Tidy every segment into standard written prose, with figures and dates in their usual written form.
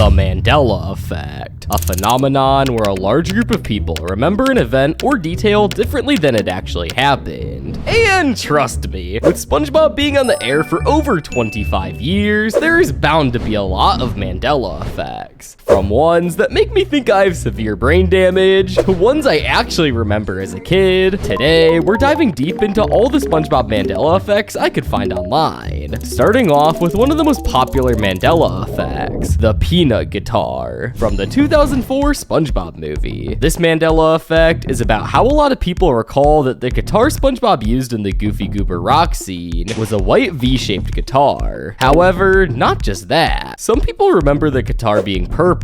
The Mandela effect, a phenomenon where a large group of people remember an event or detail differently than it actually happened. And trust me, with SpongeBob being on the air for over 25 years, there is bound to be a lot of Mandela effects. From ones that make me think I have severe brain damage, to ones I actually remember as a kid. Today, we're diving deep into all the SpongeBob Mandela effects I could find online. Starting off with one of the most popular Mandela effects, the peanut guitar, from the 2004 SpongeBob movie. This Mandela effect is about how a lot of people recall that the guitar SpongeBob used in the Goofy Goober rock scene was a white V-shaped guitar. However, not just that. Some people remember the guitar being purple.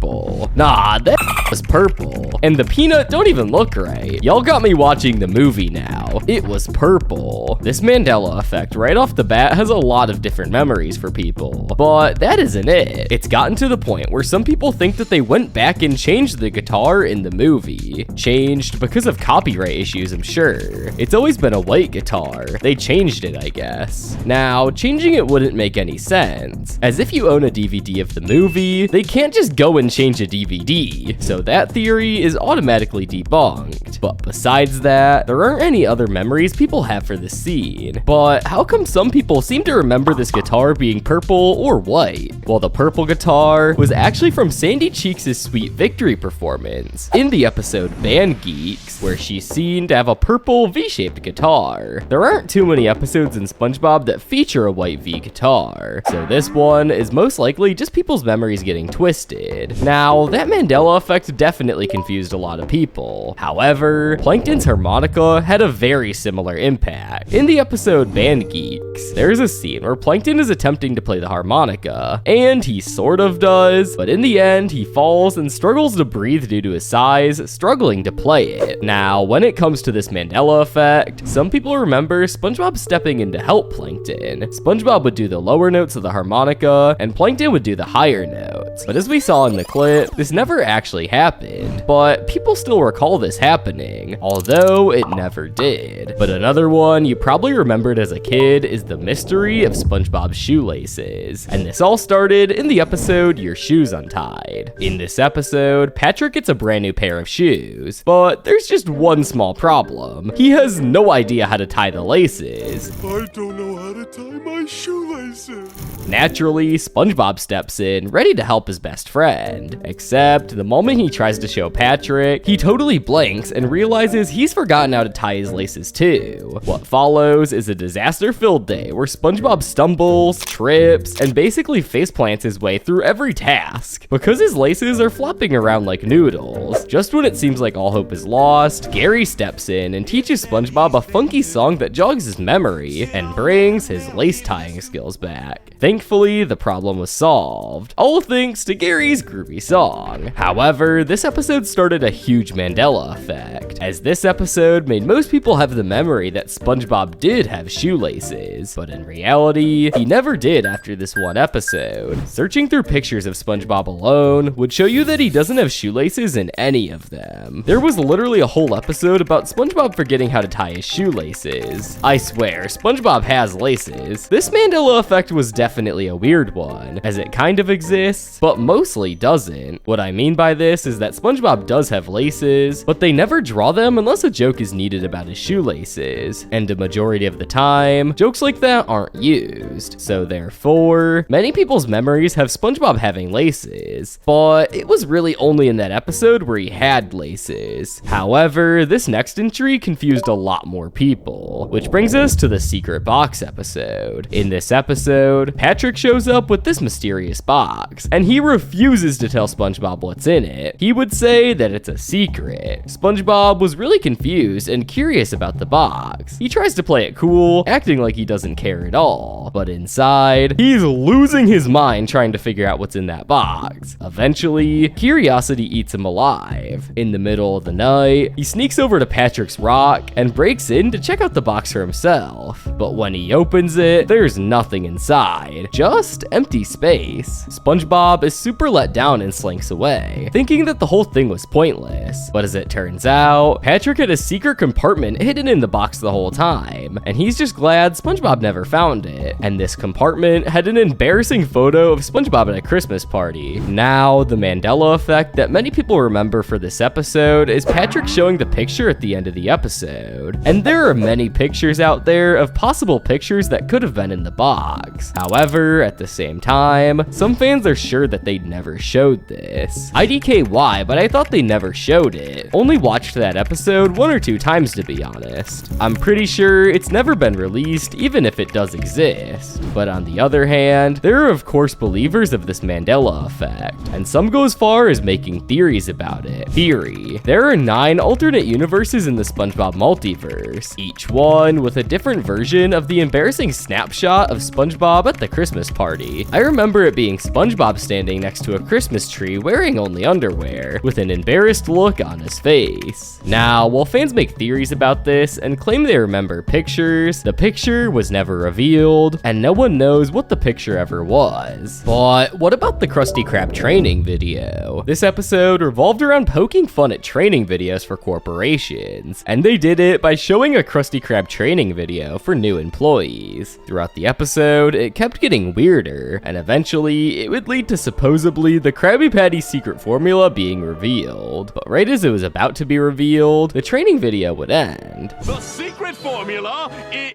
Nah, that was purple. And the peanut don't even look right. Y'all got me watching the movie now. It was purple. This Mandela effect right off the bat has a lot of different memories for people. But that isn't it. It's gotten to the point where some people think that they went back and changed the guitar in the movie. Changed because of copyright issues, I'm sure. It's always been a white guitar. They changed it, I guess. Now, changing it wouldn't make any sense, as if you own a DVD of the movie, they can't just go and change a DVD, so that theory is automatically debunked. But besides that, there aren't any other memories people have for this scene. But how come some people seem to remember this guitar being purple or white? Well, the purple guitar was actually from Sandy Cheeks' Sweet Victory performance in the episode Band Geeks, where she's seen to have a purple V-shaped guitar. There aren't too many episodes in SpongeBob that feature a white V guitar, so this one is most likely just people's memories getting twisted. Now, that Mandela effect definitely confused a lot of people. However, Plankton's harmonica had a very similar impact. In the episode Band Geeks, there's a scene where Plankton is attempting to play the harmonica, and he sort of does, but in the end, he falls and struggles to breathe due to his size, struggling to play it. Now, when it comes to this Mandela effect, some people remember SpongeBob stepping in to help Plankton. SpongeBob would do the lower notes of the harmonica, and Plankton would do the higher notes. But as we saw in the clip, this never actually happened, but people still recall this happening, although it never did. But another one you probably remembered as a kid is the mystery of SpongeBob's shoelaces, and this all started in the episode Your Shoes Untied. In this episode, Patrick gets a brand new pair of shoes, but there's just one small problem. He has no idea how to tie the laces. I don't know how to tie my shoelaces. Naturally, SpongeBob steps in, ready to help his best friend. Except, the moment he tries to show Patrick, he totally blanks and realizes he's forgotten how to tie his laces too. What follows is a disaster-filled day where SpongeBob stumbles, trips, and basically faceplants his way through every task, because his laces are flopping around like noodles. Just when it seems like all hope is lost, Gary steps in and teaches SpongeBob a funky song that jogs his memory and brings his lace-tying skills back. Thankfully, the problem was solved, all thanks to Gary's groovy song. However, this episode started a huge Mandela effect, as this episode made most people have the memory that SpongeBob did have shoelaces, but in reality, he never did after this one episode. Searching through pictures of SpongeBob alone would show you that he doesn't have shoelaces in any of them. There was literally a whole episode about SpongeBob forgetting how to tie his shoelaces. I swear, SpongeBob has laces. This Mandela effect was definitely a weird one, as it kind of exists, but mostly doesn't. What I mean by this is that SpongeBob does have laces, but they never draw them unless a joke is needed about his shoelaces, and a majority of the time, jokes like that aren't used. So therefore, many people's memories have SpongeBob having laces, but it was really only in that episode where he had laces. However, this next entry confused a lot more people, which brings us to the secret box episode. In this episode, Patrick shows up with this mysterious box, and he refuses to tell SpongeBob what's in it. He would say that it's a secret. SpongeBob was really confused and curious about the box. He tries to play it cool, acting like he doesn't care at all, but inside, he's losing his mind trying to figure out what's in that box. Eventually, curiosity eats him alive. In the middle of the night, he sneaks over to Patrick's rock and breaks in to check out the box for himself. But when he opens it, there's nothing inside, just empty space. SpongeBob is super let down and slinks away, thinking that the whole thing was pointless. But as it turns out, Patrick had a secret compartment hidden in the box the whole time, and he's just glad SpongeBob never found it. And this compartment had an embarrassing photo of SpongeBob at a Christmas party. Now, the Mandela effect that many people remember for this episode is Patrick showing the picture at the end of the episode. And there are many pictures out there of possible pictures that could have been in the box. However, at the same time, some fans are sure that they never showed this. IDKY, but I thought they never showed it. Only watched that episode 1 or 2 times, to be honest. I'm pretty sure it's never been released, even if it does exist. But on the other hand, there are of course believers of this Mandela effect, and some go as far as making theories about it. Theory: there are 9 alternate universes in the SpongeBob multiverse, each one with a different version of the embarrassing snapshot of SpongeBob at the Christmas party. I remember it being SpongeBob standing next to a Christmas tree wearing only underwear, with an embarrassed look on his face. Now, while fans make theories about this and claim they remember pictures, the picture was never revealed, and no one knows what the picture ever was. But what about the Krusty Krab training video? This episode revolved around poking fun at training videos for corporations, and they did it by showing a Krusty Krab training video for new employees. Throughout the episode, it kept getting weirder, and eventually it would lead to supposedly the Krabby Patty secret formula being revealed. But right as it was about to be revealed, the training video would end. The secret formula is...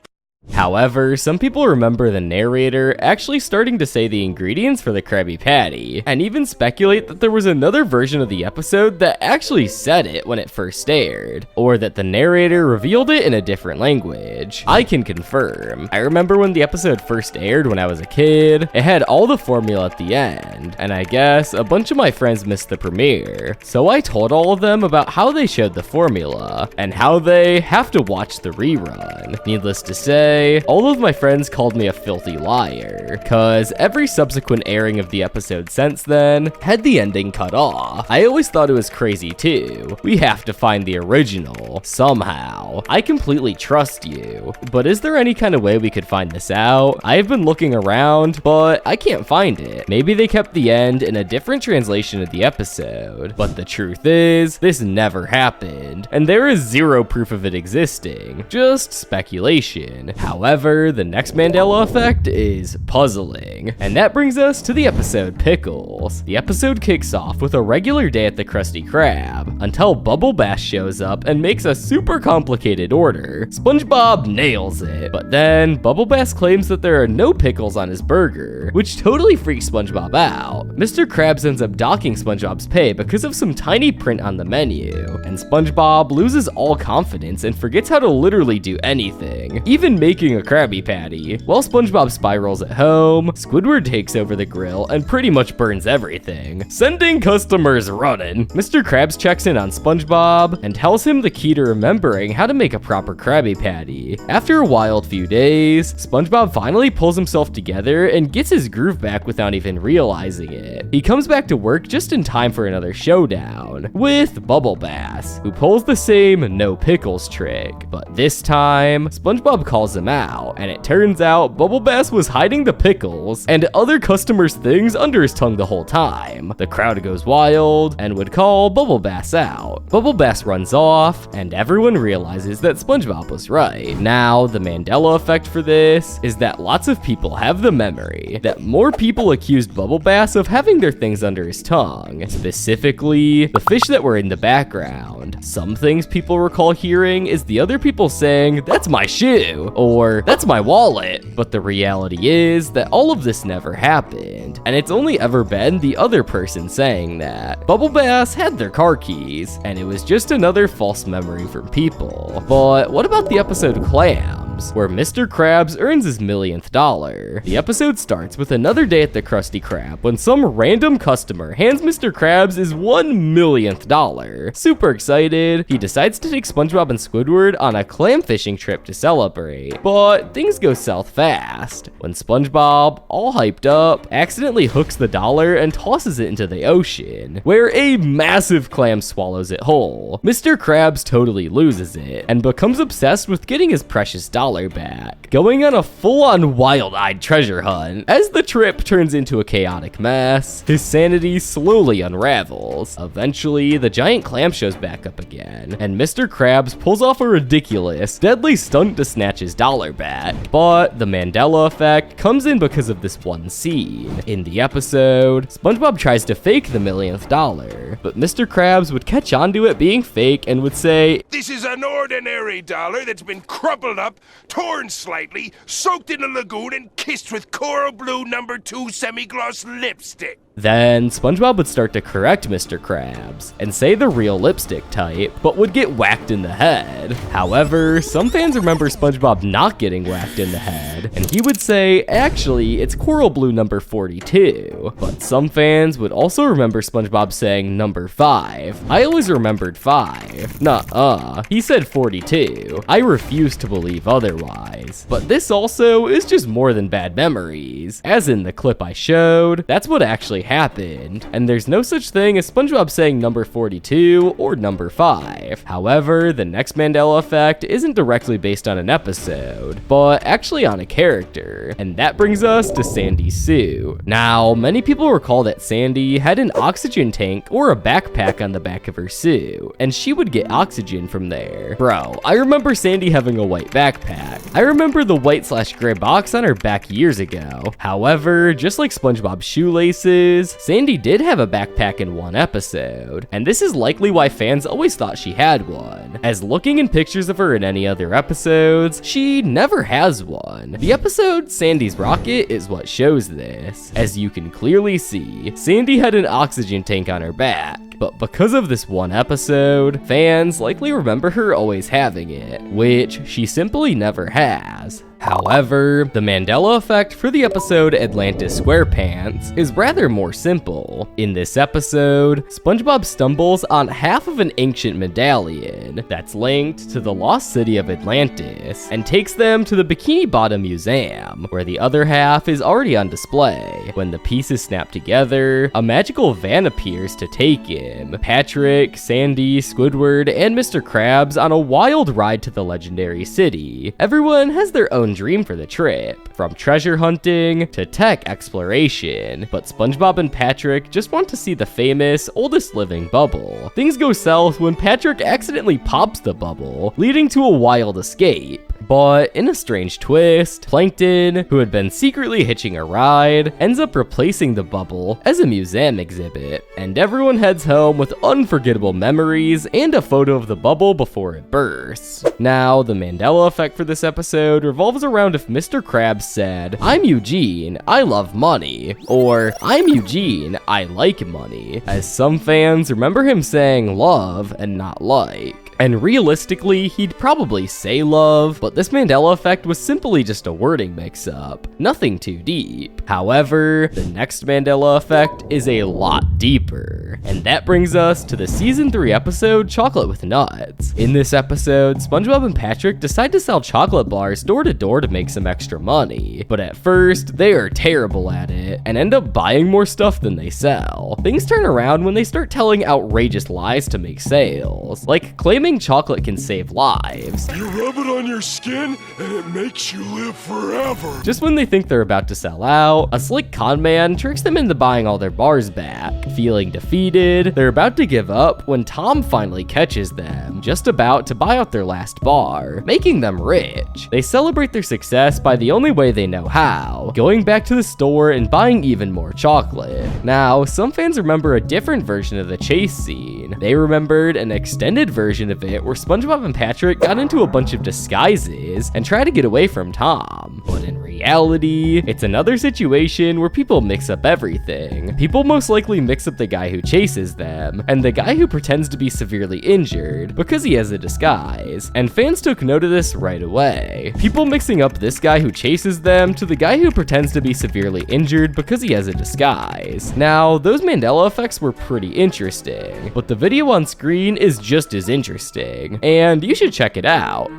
However, some people remember the narrator actually starting to say the ingredients for the Krabby Patty, and even speculate that there was another version of the episode that actually said it when it first aired, or that the narrator revealed it in a different language. I can confirm. I remember when the episode first aired when I was a kid, it had all the formula at the end, and I guess a bunch of my friends missed the premiere, so I told all of them about how they showed the formula, and how they have to watch the rerun. Needless to say, all of my friends called me a filthy liar, cause every subsequent airing of the episode since then had the ending cut off. I always thought it was crazy too. We have to find the original, somehow. I completely trust you, but is there any kind of way we could find this out? I've been looking around, but I can't find it. Maybe they kept the end in a different translation of the episode, but the truth is, this never happened, and there is zero proof of it existing, just speculation. However, the next Mandela effect is puzzling, and that brings us to the episode Pickles. The episode kicks off with a regular day at the Krusty Krab, until Bubble Bass shows up and makes a super complicated order. SpongeBob nails it, but then Bubble Bass claims that there are no pickles on his burger, which totally freaks SpongeBob out. Mr. Krabs ends up docking SpongeBob's pay because of some tiny print on the menu, and SpongeBob loses all confidence and forgets how to literally do anything, even making a Krabby Patty. While SpongeBob spirals at home, Squidward takes over the grill and pretty much burns everything, sending customers running. Mr. Krabs checks in on SpongeBob and tells him the key to remembering how to make a proper Krabby Patty. After a wild few days, SpongeBob finally pulls himself together and gets his groove back without even realizing it. He comes back to work just in time for another showdown with Bubble Bass, who pulls the same no pickles trick, but this time SpongeBob calls him out, and it turns out Bubble Bass was hiding the pickles and other customers' things under his tongue the whole time. The crowd goes wild and would call Bubble Bass out. Bubble Bass runs off, and everyone realizes that SpongeBob was right. Now, the Mandela effect for this is that lots of people have the memory that more people accused Bubble Bass of having their things under his tongue, specifically the fish that were in the background. Some things people recall hearing is the other people saying, "That's my shoe," or "That's my wallet." But the reality is that all of this never happened, and it's only ever been the other person saying that. Bubble Bass had their car keys, and it was just another false memory from people. But what about the episode Clams, where Mr. Krabs earns his millionth dollar? The episode starts with another day at the Krusty Krab when some random customer hands Mr. Krabs his $1,000,000. Super excited, he decides to take SpongeBob and Squidward on a clam fishing trip to celebrate. But things go south fast when SpongeBob, all hyped up, accidentally hooks the dollar and tosses it into the ocean, where a massive clam swallows it whole. Mr. Krabs totally loses it and becomes obsessed with getting his precious dollar dollar back, going on a full-on wild-eyed treasure hunt. As the trip turns into a chaotic mess, his sanity slowly unravels. Eventually, the giant clam shows back up again, and Mr. Krabs pulls off a ridiculous, deadly stunt to snatch his dollar back. But the Mandela effect comes in because of this one scene. In the episode, SpongeBob tries to fake the millionth dollar, but Mr. Krabs would catch on to it being fake and would say, This is an ordinary dollar that's been crumpled up, torn slightly, soaked in a lagoon, and kissed with coral blue number 2 semi-gloss lipstick. Then SpongeBob would start to correct Mr. Krabs and say the real lipstick type, but would get whacked in the head. However, some fans remember SpongeBob not getting whacked in the head, and he would say, actually, it's coral blue number 42. But some fans would also remember SpongeBob saying number 5. I always remembered 5. Nuh-uh. He said 42. I refuse to believe otherwise. But this also is just more than bad memories. As in the clip I showed, that's what actually happened, and there's no such thing as SpongeBob saying number 42 or number 5. However, the next Mandela effect isn't directly based on an episode, but actually on a character, and that brings us to Sandy's suit. Now, many people recall that Sandy had an oxygen tank or a backpack on the back of her suit, and she would get oxygen from there. Bro, I remember Sandy having a white backpack. I remember the white/gray box on her back years ago. However, just like SpongeBob's Shoelaces, Sandy did have a backpack in one episode, and this is likely why fans always thought she had one, as looking in pictures of her in any other episodes, she never has one. The episode Sandy's Rocket is what shows this. As you can clearly see, Sandy had an oxygen tank on her back, but because of this one episode, fans likely remember her always having it, which she simply never has. However, the Mandela effect for the episode Atlantis SquarePants is rather more simple. In this episode, SpongeBob stumbles on half of an ancient medallion that's linked to the lost city of Atlantis and takes them to the Bikini Bottom Museum, where the other half is already on display. When the pieces snap together, a magical van appears to take him, Patrick, Sandy, Squidward, and Mr. Krabs on a wild ride to the legendary city. Everyone has their own dream for the trip, from treasure hunting to tech exploration, but SpongeBob and Patrick just want to see the famous, oldest living bubble. Things go south when Patrick accidentally pops the bubble, leading to a wild escape. But in a strange twist, Plankton, who had been secretly hitching a ride, ends up replacing the bubble as a museum exhibit, and everyone heads home with unforgettable memories and a photo of the bubble before it bursts. Now, the Mandela effect for this episode revolves around if Mr. Krabs said, "I'm Eugene, I love money," or "I'm Eugene, I like money," as some fans remember him saying love and not like. And realistically, he'd probably say love, but this Mandela effect was simply just a wording mix-up, nothing too deep. However, the next Mandela effect is a lot deeper, and that brings us to the season 3 episode, Chocolate with Nuts. In this episode, SpongeBob and Patrick decide to sell chocolate bars door to door to make some extra money, but at first, they are terrible at it, and end up buying more stuff than they sell. Things turn around when they start telling outrageous lies to make sales, like claiming chocolate can save lives. You rub it on your skin and it makes you live forever. Just when they think they're about to sell out, a slick con man tricks them into buying all their bars back. Feeling defeated, they're about to give up when Tom finally catches them, just about to buy out their last bar, making them rich. They celebrate their success by the only way they know how, going back to the store and buying even more chocolate. Now, some fans remember a different version of the chase scene. They remembered an extended version of it where SpongeBob and Patrick got into a bunch of disguises and tried to get away from Tom. But in reality, it's another situation where people mix up everything. People most likely mix up the guy who chases them and the guy who pretends to be severely injured because he has a disguise. And fans took note of this right away. People mixing up this guy who chases them to the guy who pretends to be severely injured because he has a disguise. Now, those Mandela effects were pretty interesting, but the video on screen is just as interesting, and you should check it out.